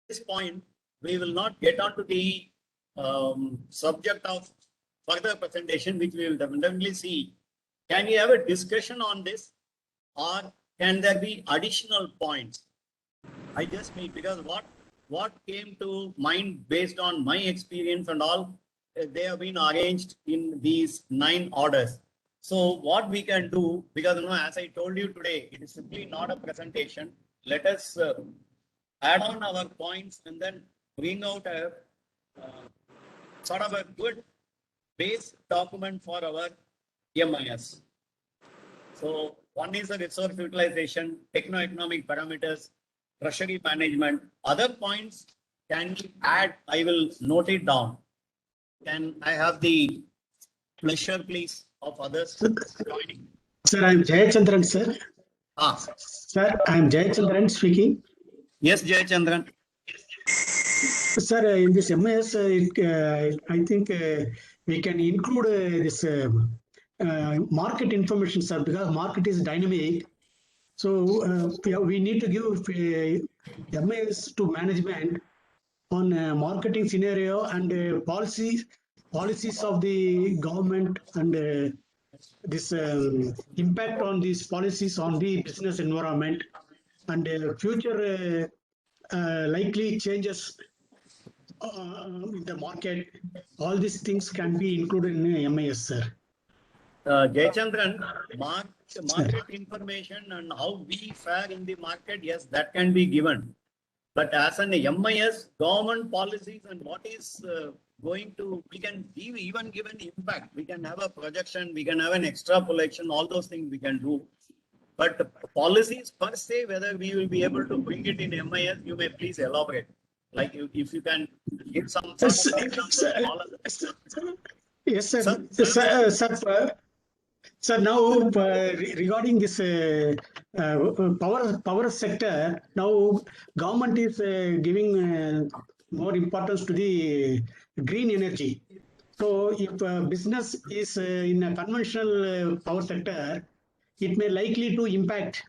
this point, we will not get onto the subject of further presentation, which we will definitely see. Can we have a discussion on this, or can there be additional points? I just need, because what came to mind based on my experience and all, they have been arranged in these 9 orders. So what we can do, because as I told you today, it is simply not a presentation. Let us add on our points and then bring out a sort of a good base document for our MIS. So one is the resource utilization, techno-economic parameters, treasury management. Other points can we add? I will note it down. Can I have the pleasure, please, of others joining? Sir, I am Jayachandran, sir. Sir, I am Jayachandran speaking. Yes, Jayachandran. Sir, in this MIS, I think we can include this market information, sir, because market is dynamic. So we need to give MIS to management on marketing scenario and policies of the government and this impact on these policies on the business environment and future likely changes in the market. All these things can be included in MIS, sir. Jayachandran, market information and how we fare in the market, yes, that can be given. But as an MIS, government policies and what is going to, we can even give an impact. We can have a projection, we can have an extrapolation, all those things we can do. But the policies per se, whether we will be able to bring it in MIS, you may please elaborate. Like if you can give some Yes, sir. Sir, now regarding this power sector, now government is giving more importance to the green energy. So if business is in a conventional power sector, it may likely to impact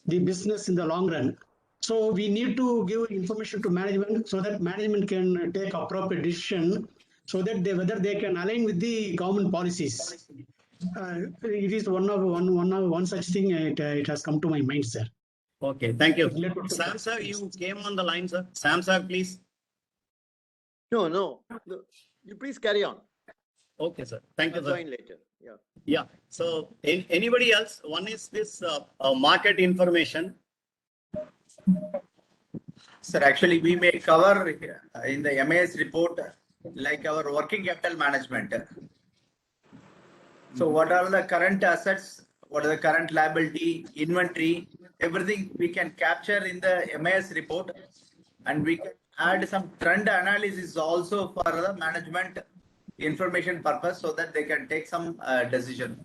the business in the long run. So we need to give information to management so that management can take appropriate decision so that whether they can align with the government policies. It is one such thing. It has come to my mind, sir. Okay, thank you. Sam sir, you came on the line, sir. Sam sir, please. No. You please carry on. Okay, sir. Thank you, sir. Join later. Yeah. So anybody else? One is this market information. Sir, actually, we may cover in the MIS report like our working capital management. So what are the current assets? What are the current liability, inventory, everything we can capture in the MIS report, and we can add some trend analysis also for the management information purpose so that they can take some decision.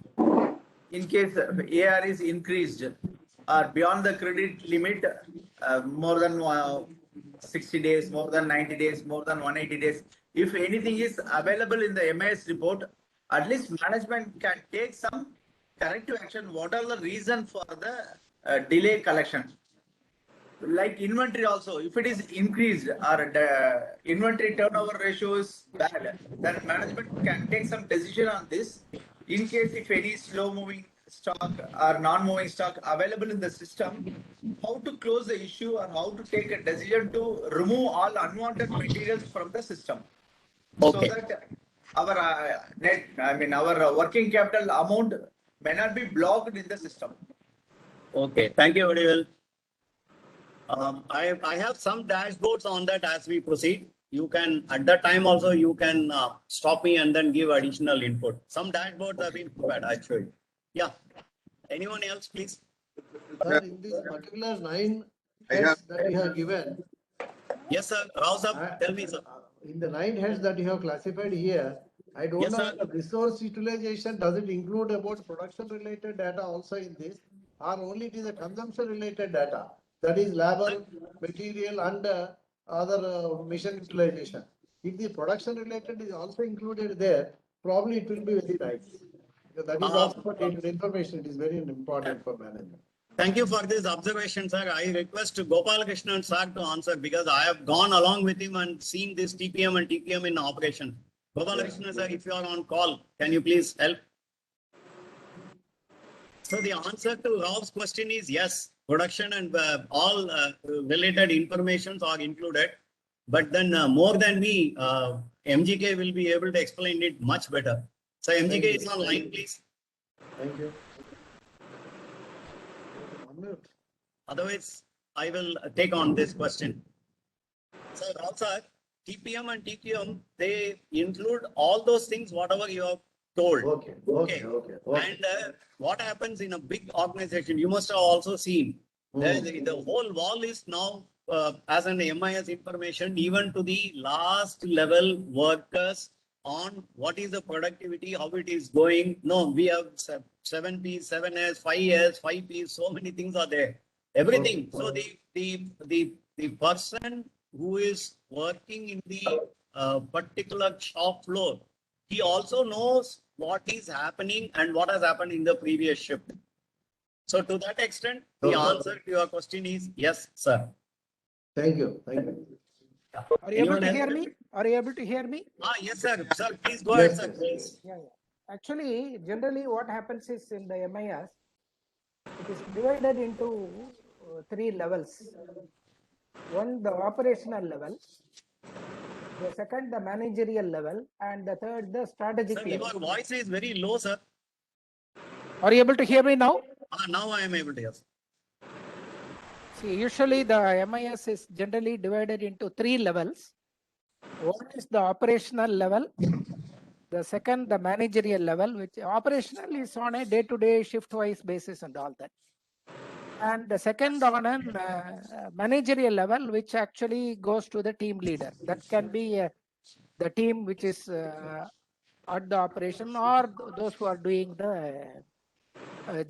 In case AR is increased or beyond the credit limit, more than 60 days, more than 90 days, more than 180 days, if anything is available in the MIS report, at least management can take some corrective action. What are the reason for the delay collection? Like inventory also, if it is increased or the inventory turnover ratio is bad, then management can take some decision on this. In case if any slow moving stock or non-moving stock available in the system, how to close the issue or how to take a decision to remove all unwanted materials from the system. Okay. So that our working capital amount may not be blocked in the system. Okay, thank you very well. I have some dashboards on that as we proceed. You can, at that time also, you can stop me and then give additional input. Some dashboards have been prepared, actually. Yeah. Anyone else, please? Sir, in this particular 9 heads that you have given. Yes, sir. Rao sir, tell me, sir. In the 9 heads that you have classified here, I don't know the resource utilization, does it include about production related data also in this, or only it is a consumption related data? That is labor, material and other mission utilization. If the production related is also included there, probably it will be very nice. That is also for data information. It is very important for management. Thank you for this observation, sir. I request Gopal Krishnan sir to answer because I have gone along with him and seen this TPM and TPM in operation. Gopal Krishnan sir, if you are on call, can you please help? So the answer to Rao's question is yes, production and all related informations are included. But then more than me, MGK will be able to explain it much better. So MGK is on line, please. Thank you. Unmute. Otherwise, I will take on this question. So Rao sir, TPM and TQM, they include all those things, whatever you have told. Okay. And what happens in a big organization, you must have also seen, the whole wall is now as an MIS information, even to the last level workers on what is the productivity, how it is going. No, we have 7 Ps, 7S, 5S, 5 Ps, so many things are there. Everything. So the person who is working in the particular shop floor, he also knows what is happening and what has happened in the previous shift. So to that extent, the answer to your question is yes, sir. Thank you. Are you Anyone able to else? hear me? Are you able to hear me? Yes, sir. Sir, please go Yes, ahead, sir. Please. Yeah. Actually, generally what happens is in the MIS, it is divided into 3 levels. One, the operational level. The second, the managerial level. And the third, the strategic Sir, level. your voice is very low, sir. Are you able to hear me now? Now I am able to hear. See, usually the MIS is generally divided into 3 levels. One is the operational level. The second, the managerial level, which operational is on a day-to-day shift-wise basis and all that. And the second on a managerial level, which actually goes to the team leader. That can be the team which is at the operation or those who are doing the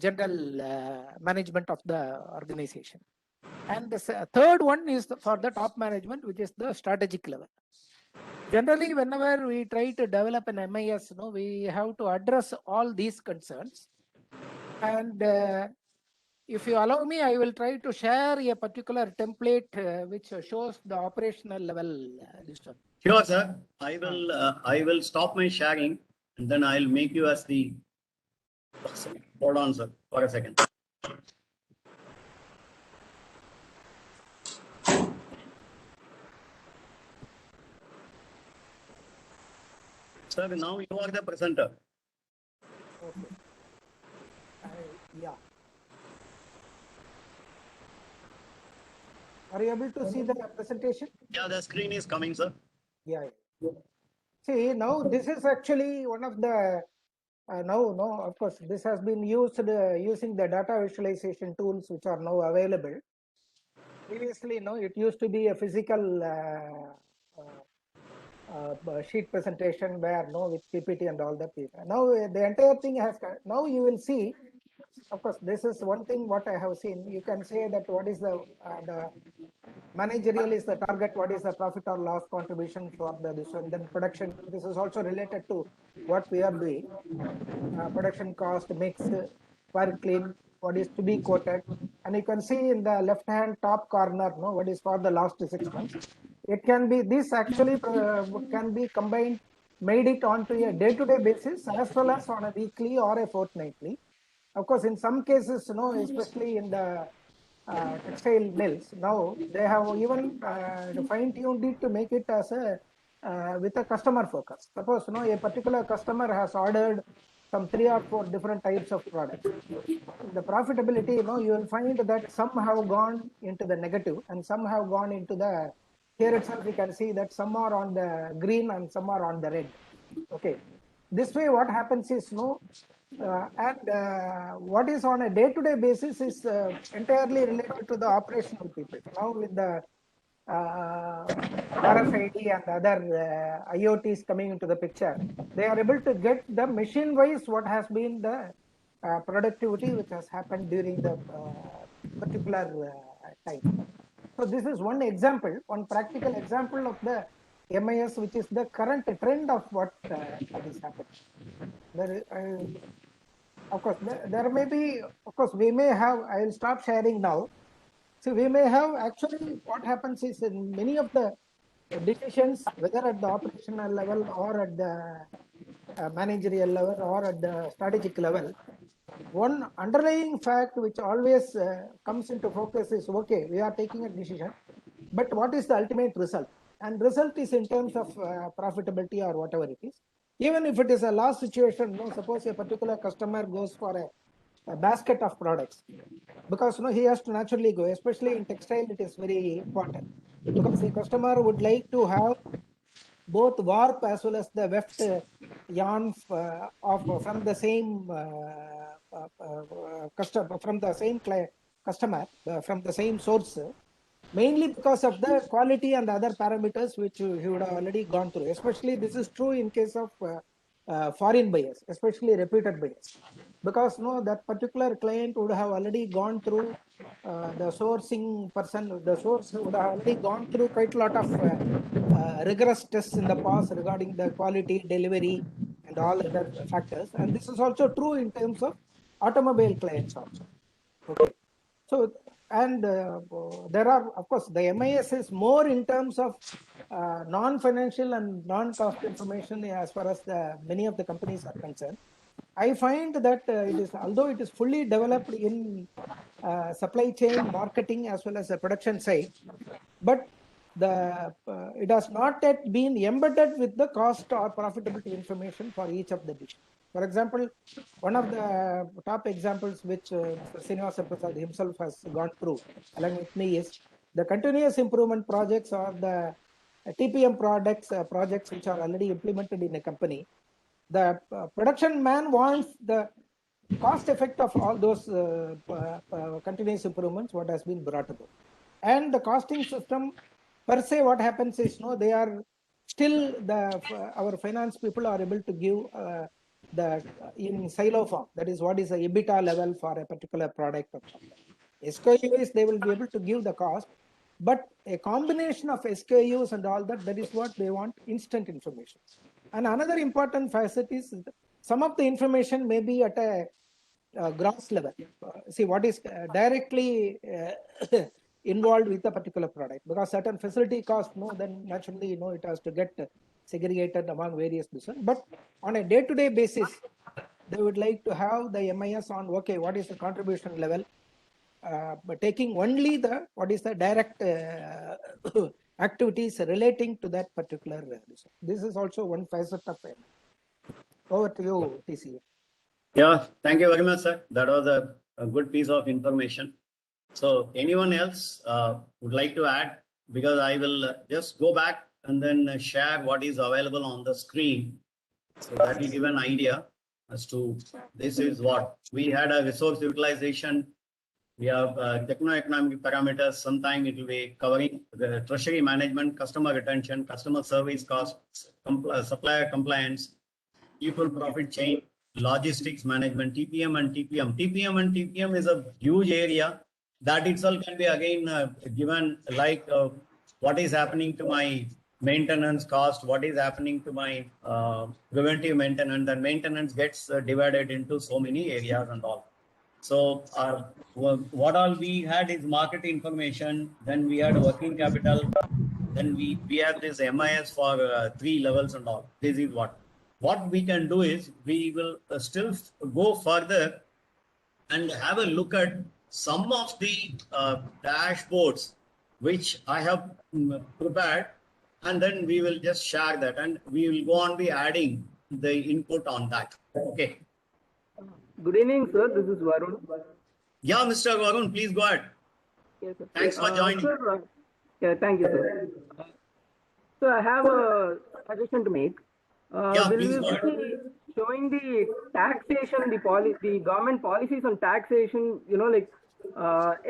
general management of the organization. And the third one is for the top management, which is the strategic level. Generally, whenever we try to develop an MIS, we have to address all these concerns. And if you allow me, I will try to share a particular template which shows the operational level. This one. Sure, sir. I will stop my sharing and then I'll make you as the. Hold on, sir, for a second. Sir, now you are the presenter. Okay. Yeah. Are you able to see the presentation? Yeah, the screen is coming, sir. Yeah. See, now this is actually one of the, now, of course, this has been used using the data visualization tools which are now available. Previously, it used to be a physical sheet presentation where, with PPT and all that. Now the entire thing has, now you will see, of course, this is one thing what I have seen. You can say that what is the managerial is the target, what is the profit or loss contribution for this one. Then production, this is also related to what we are doing. Production cost, mix, per clean, what is to be quoted. And you can see in the left hand top corner, what is for the last 6 months. It can be, this actually can be combined, made it onto a day-to-day basis as well as on a weekly or a fortnightly. Of course, in some cases, especially in the textile mills, now they have even fine-tuned it to make it as a with a customer focus. Suppose a particular customer has ordered some 3 or 4 different types of products. The profitability, you will find that some have gone into the negative and some have gone into the, here itself we can see that some are on the green and some are on the red. Okay. This way what happens is, what is on a day-to-day basis is entirely related to the operational people. Now with the RFID and other IoTs coming into the picture, they are able to get the machine-wise what has been the productivity which has happened during the particular time. So this is one example, one practical example of the MIS, which is the current trend of what is happening. of course, there may be, of course, we may have, I will stop sharing now. So we may have actually what happens is in many of the decisions, whether at the operational level or at the managerial level or at the strategic level, one underlying fact which always comes into focus is, okay, we are taking a decision, but what is the ultimate result? And result is in terms of profitability or whatever it is. Even if it is a loss situation, no, suppose a particular customer goes for a basket of products, because he has to naturally go, especially in textile, it is very important, because the customer would like to have both warp as well as the weft yarn from the same customer, from the same customer, from the same source, mainly because of the quality and other parameters which he would have already gone through. Especially this is true in case of foreign buyers, especially reputed buyers, because that particular client would have already gone through the sourcing person, the source would have already gone through quite a lot of rigorous tests in the past regarding the quality, delivery, and all other factors. And this is also true in terms of automobile clients also. Okay. So, and there are, of course, the MIS is more in terms of non-financial and non-cost information as far as many of the companies are concerned. I find that it is, although it is fully developed in supply chain, marketing, as well as the production side, but it has not yet been embedded with the cost or profitability information for each of the divisions. For example, one of the top examples which Mr. Srinivasa Prasad himself has gone through along with me is the continuous improvement projects or the TPM projects which are already implemented in a company. The production man wants the cost effect of all those continuous improvements, what has been brought about. And the costing system per se, what happens is, they are still our finance people are able to give in silo form. That is, what is the EBITDA level for a particular product or something. SKUs, they will be able to give the cost, but a combination of SKUs and all that is what they want, instant information. And another important facet is some of the information may be at a gross level. See what is directly involved with a particular product, because certain facility cost, then naturally, it has to get segregated among various business. But on a day-to-day basis, they would like to have the MIS on, okay, what is the contribution level, but taking only what is the direct activities relating to that particular resource. This is also one facet of it. Over to you, TC. Yeah, thank you very much, sir. That was a good piece of information. So anyone else would like to add? Because I will just go back and then share what is available on the screen. So that will give an idea as to this is what we had: a resource utilization. We have techno-economic parameters. Sometime it will be covering the treasury management, customer retention, customer service costs, supplier compliance, people profit chain, logistics management, TPM and TPM. TPM and TPM is a huge area. That itself can be again given, like what is happening to my maintenance cost, what is happening to my preventive maintenance, and maintenance gets divided into so many areas and all. So what all we had is market information, then we had working capital, then we have this MIS for 3 levels and all. This is what we can do is we will still go further and have a look at some of the dashboards which I have prepared, and then we will just share that, and we will go on be adding the input on that. Okay. Good evening, sir. This is Varun. Yeah, Mr. Varun, please go ahead. Yes, sir. Thanks for joining. Sir, yeah, thank you, sir. So I have a suggestion to make. Yeah, Will please we go ahead. be showing the taxation, the government policies on taxation,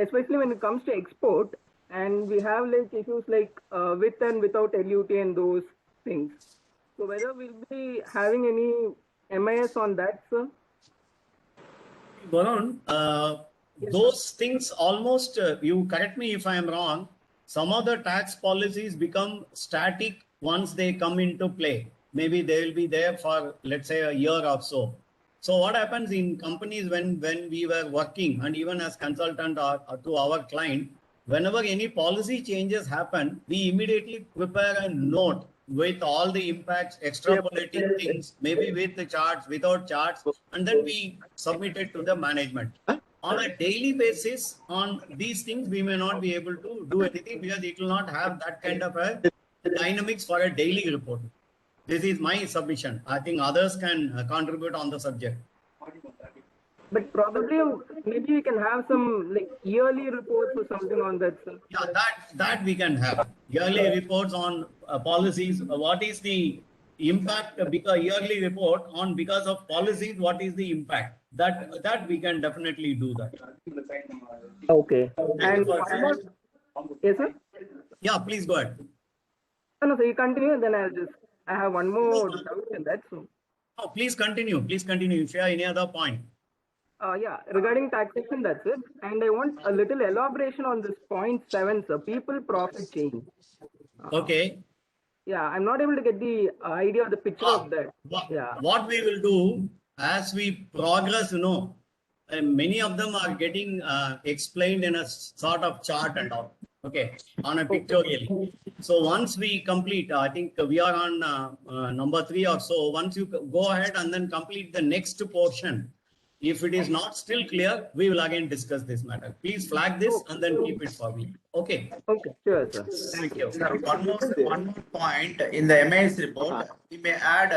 especially when it comes to export, and we have like issues like with and without LUT and those things. So whether we'll be having any MIS on that, sir? Varun, those things almost, you correct me if I am wrong, some of the tax policies become static once they come into play. Maybe they will be there for, let's say, a year or so. So what happens in companies when we were working and even as consultant or to our client, whenever any policy changes happen, we immediately prepare a note with all the impacts, extrapolating things, maybe with the charts, without charts, and then we submit it to the management. On a daily basis, on these things, we may not be able to do anything because it will not have that kind of a dynamics for a daily report. This is my submission. I think others can contribute on the subject. But probably maybe we can have some like yearly reports or something on that, sir. Yeah, that we can have yearly reports on policies. What is the impact? Because yearly report on because of policies, what is the impact? That we can definitely do that. Okay. Thank And you for one more, yes, sir. Yeah, please go ahead. No, so you continue, then I have one more doubt in that. So, Oh, please continue. Please continue. If you have any other point. yeah, regarding taxation, that's it. And I want a little elaboration on this point 7, sir. People profit chain. Okay. Yeah, I'm not able to get the idea of the picture of that. Yeah. What we will do as we progress, many of them are getting explained in a sort of chart and all. Okay, on a pictorially. So once we complete, I think we are on number 3 or so. Once you go ahead and then complete the next portion, if it is not still clear, we will again discuss this matter. Please flag this and then keep it for me. Okay. Okay, sure, sir. Thank you. Sir, one more point in the MIS report, we may add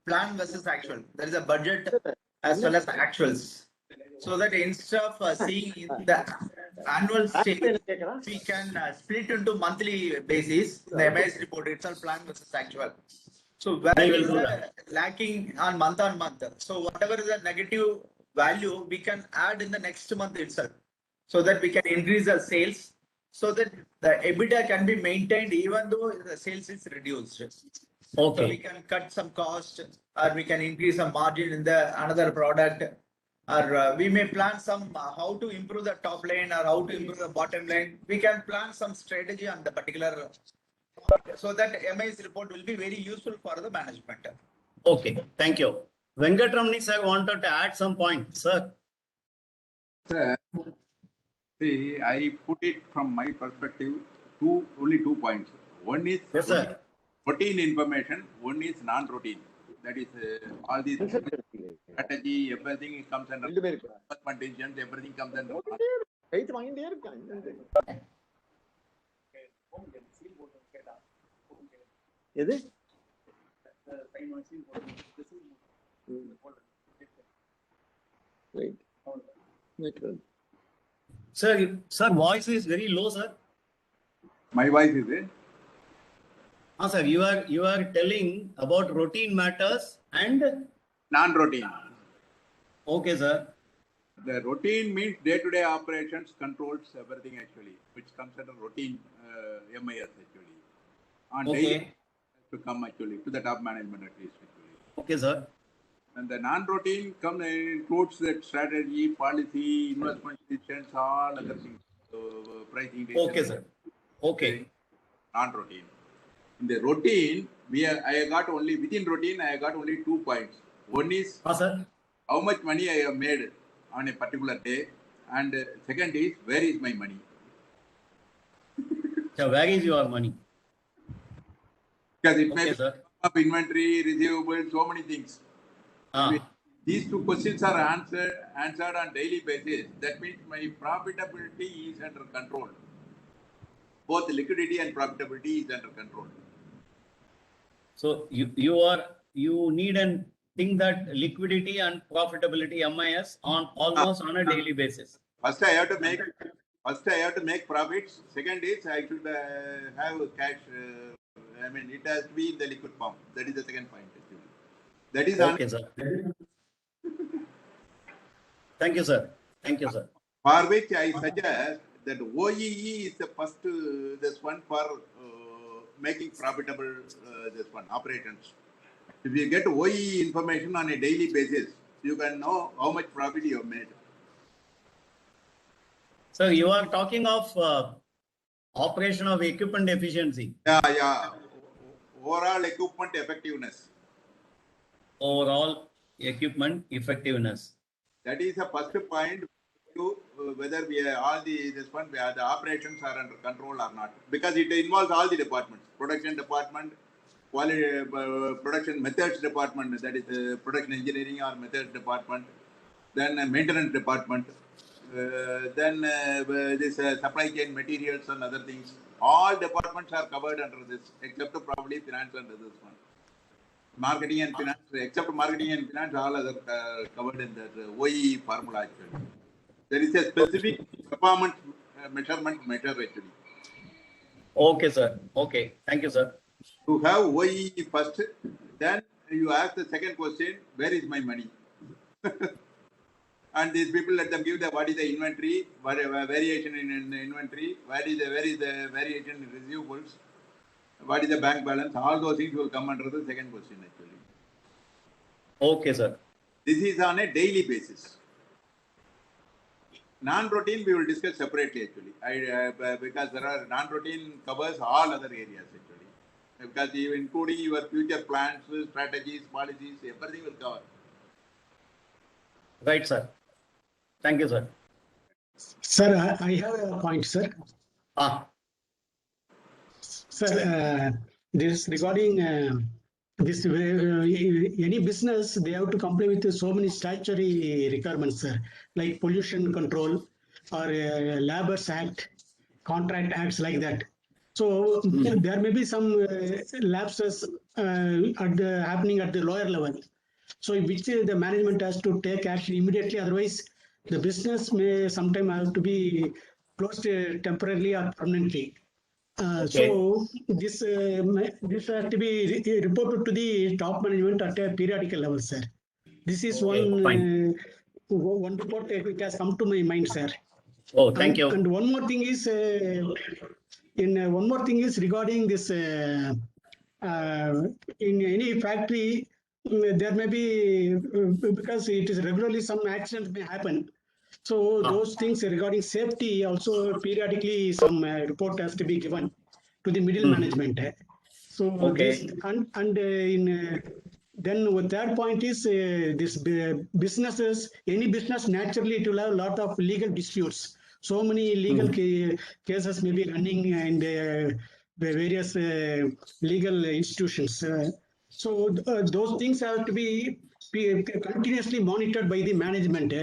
plan versus actual. There is a budget as well as actuals. So that instead of seeing in the annual state, we can split into monthly basis, the MIS report itself, plan versus actual. So where We will is do the that. lacking on month, so whatever is the negative value, we can add in the next month itself. So that we can increase the sales, so that the EBITDA can be maintained even though the sales is reduced. So we Okay. can cut some cost, or we can increase some margin in the another product, or we may plan some how to improve the top line or how to improve the bottom line. We can plan some strategy on the particular, so that MIS report will be very useful for the management. Okay. Thank you. Venkatramani sir wanted to add some points. Sir. Sir, see, I put it from my perspective, only 2 points. One is Yes, sir. routine information, one is non-routine. That is all these strategy, everything comes under contingent, everything comes under. எது Right. Right. Sir, voice is very low, sir. My voice is it? Sir, you are telling about routine matters and Non-routine. okay, sir. The routine means day-to-day operations controls everything actually, which comes under routine MIS actually. On daily Okay. to come actually to the top management at least actually. Okay, sir. And the non-routine includes that strategy, policy, investment decisions, all other things. So pricing. Okay, sir. Okay. Non-routine. In the routine, I got only within routine. I got only 2 points. One is Sir. how much money I have made on a particular day, and second is where is my money. So where is your money? Because it Okay, may sir. be up inventory, receivables, so many things. These 2 questions are answered on daily basis. That means my profitability is under control. Both liquidity and profitability is under control. So you need and think that liquidity and profitability MIS on almost on a daily basis. First I have to make profits. Second is I should have cash. It has to be in the liquid form. That is the second point. Actually. That is Okay, sir. Thank you, sir. Thank you, sir. for which I suggest that OEE is the first this one for making profitable this one operations. If you get OEE information on a daily basis, you can know how much profit you have made. So you are talking of operation of equipment efficiency. Yeah. Overall equipment effectiveness. Overall equipment effectiveness. That is the first point. To whether we are all the operations are under control or not, because it involves all the departments: production department, quality, production methods department, that is production engineering or methods department, then maintenance department, then this supply chain materials and other things. All departments are covered under this, except probably finance under this one. Marketing and finance, except marketing and finance, all other covered in that OE formula actually. There is a specific performance measurement measure actually. Okay, sir. Okay. Thank you, sir. To have OE first, then you ask the second question, where is my money? And these people, let them give the what is the inventory, what variation in the inventory, where is the variation in receivables, what is the bank balance, all those things will come under the second question actually. Okay, sir. This is on a daily basis. Non-routine we will discuss separately actually. Because there are non-routine covers all other areas actually. Because including your future plans, strategies, policies, everything will cover. Right, sir. Thank you, sir. Sir, I have a point, sir. Sir, this regarding this any business, they have to comply with so many statutory requirements, sir, like pollution control or Labours Act, contract acts like that. So there may be some lapses happening at the lower level. So which the management has to take action immediately. Otherwise, the business may sometime have to be closed temporarily or permanently. So this has to be reported to the top management at a periodical level, sir. This is one report it has come to my mind, sir. Oh, thank you. And one more thing is regarding this in any factory. There may be because it is regularly some accidents may happen. So those things regarding safety also periodically some report has to be given to the middle management. So this, and then the third point is this businesses, any business naturally it will have a lot of legal disputes. So many legal cases may be running in the various legal institutions. So those things have to be continuously monitored by the management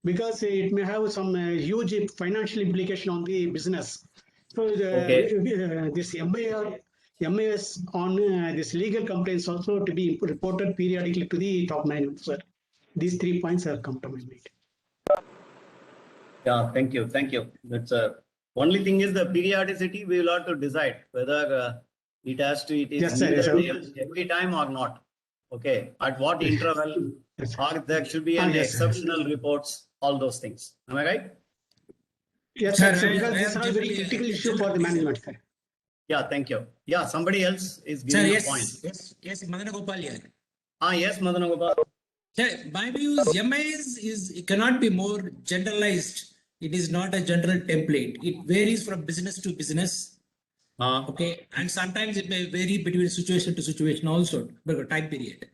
because it may have some huge financial implication on the business. So this MIS on this legal complaints also to be reported periodically to the top management, sir. These 3 points have come to my mind. Yeah, thank you. Thank you. That's only thing is the periodicity we will have to decide whether it has to, it is Yes, sir, yes, every time or not. Okay. At what interval or there should be an exceptional reports, all those things. Am I right? Yes, sir. Because this is a very critical issue for the management, sir. Yeah, thank you. Yeah, somebody else is giving a point. Yes, Madana Gopal here. Yes, Madana Gopal. Sir, my view is MIS it cannot be more generalized. It is not a general template. It varies from business to business. Okay, and sometimes it may vary between situation to situation also, but time period.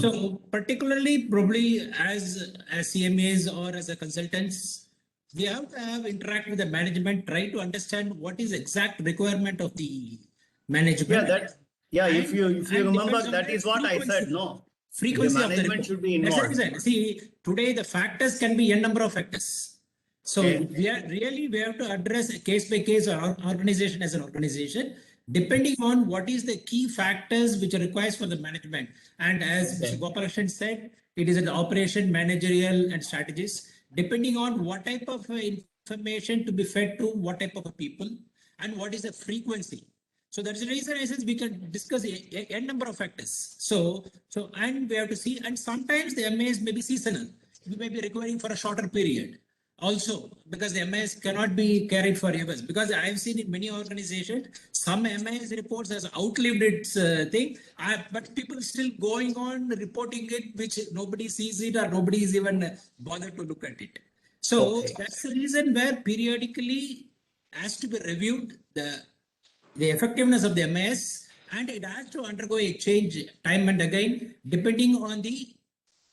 So particularly probably as CMAs or as a consultants, we have to have interact with the management, try to understand what is exact requirement of the management. Yeah, if you remember, that is what I said. No, frequency the of the management should be involved. See, today the factors can be n number of factors. So we have to address case by case or organization as an organization, depending on what is the key factors which are required for the management. And as Mr. Gopalakrishnan said, it is an operation, managerial and strategies, depending on what type of information to be fed to what type of people and what is the frequency. So that's the reason I said we can discuss a number of factors. So and we have to see, and sometimes the MIS may be seasonal. We may be requiring for a shorter period. Also, because the MIS cannot be carried for years, because I've seen in many organizations, some MIS reports has outlived its thing, but people still going on reporting it, which nobody sees it or nobody is even bothered to look at it. So that's the reason where periodically has to be reviewed the effectiveness of the MIS, and it has to undergo a change time and again, depending on the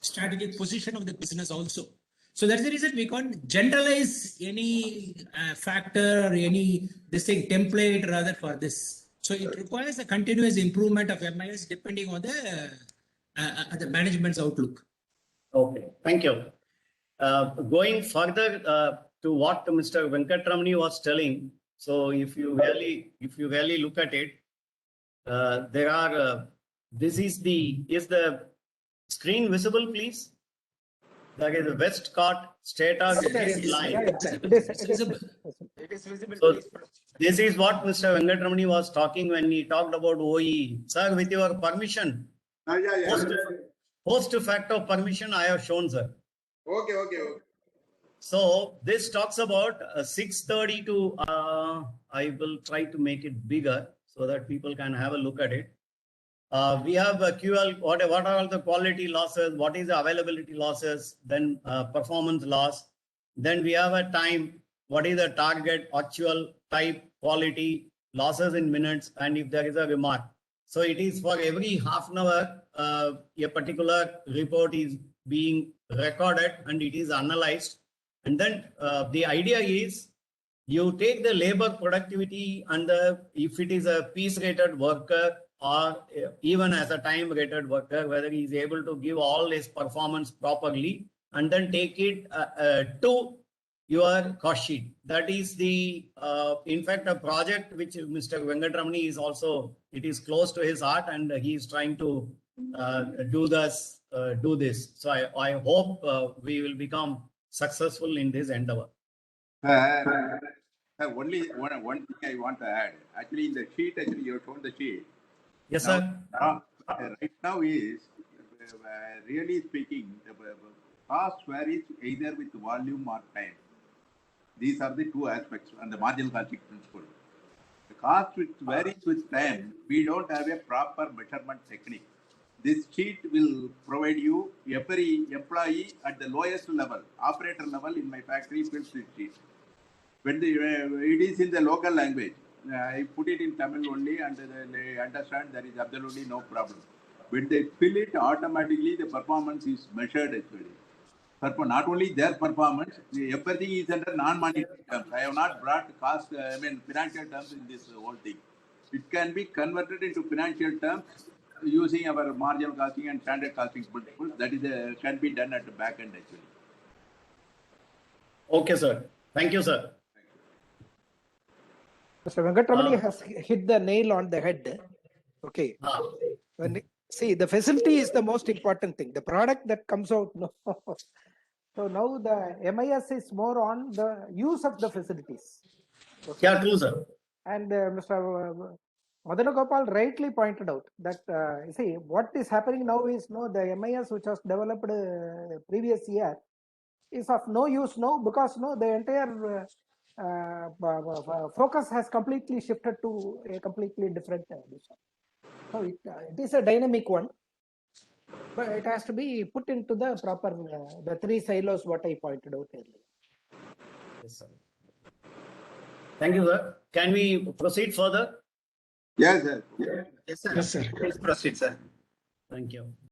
strategic position of the business also. So that's the reason we can't generalize any factor or any this thing template rather for this. So it requires a continuous improvement of MIS depending on the management's outlook. Okay, thank you. Going further to what Mr. Venkatramani was telling, so if you really look at it, there are, is the screen visible, please? There is a Westcott status line. It is visible. It is visible. So this is what Mr. Venkatramani was talking when he talked about OE. Sir, with your permission, post facto permission, I have shown, sir. Okay. So this talks about 630 to, I will try to make it bigger so that people can have a look at it. We have a QL, what are all the quality losses, what is the availability losses, then performance loss. Then we have a time, what is the target, actual, type, quality, losses in minutes, and if there is a remark. So it is for every half an hour, a particular report is being recorded and it is analyzed. And then the idea is you take the labor productivity and if it is a piece rated worker or even as a time rated worker, whether he is able to give all his performance properly and then take it to your cost sheet. That is the, in fact, a project which Mr. Venkatramani is also, it is close to his heart and he is trying to do this. So I hope we will become successful in this endeavor. Only one thing I want to add. Actually, in the sheet, you have shown the sheet. Yes, sir. Right now is, really speaking, cost varies either with volume or time. These are the two aspects and the marginal costing principle. The cost which varies with time, we don't have a proper measurement technique. This sheet will provide you every employee at the lowest level, operator level in my factory fills this sheet. When it is in the local language, I put it in Tamil only and they understand there is absolutely no problem. When they fill it, automatically the performance is measured actually. Not only their performance, everything is under non-monetary terms. I have not brought financial terms in this whole thing. It can be converted into financial terms using our marginal costing and standard costing principles. That is can be done at the back end actually. Okay, sir. Thank you, sir. Mr. Venkatramani has hit the nail on the head. Okay. See, the facility is the most important thing. The product that comes out. No. So now the MIS is more on the use of the facilities. Okay. Yeah, true, sir. And Mr. Madanagopal rightly pointed out that see what is happening now is the MIS which was developed previous year is of no use now because the entire focus has completely shifted to a completely different direction. So it is a dynamic one, but it has to be put into the proper the three silos what I pointed out earlier. Yes, sir. Thank you, sir. Can we proceed further? Yes, sir. Yes, sir. Yes, sir. Please proceed, sir. Thank you.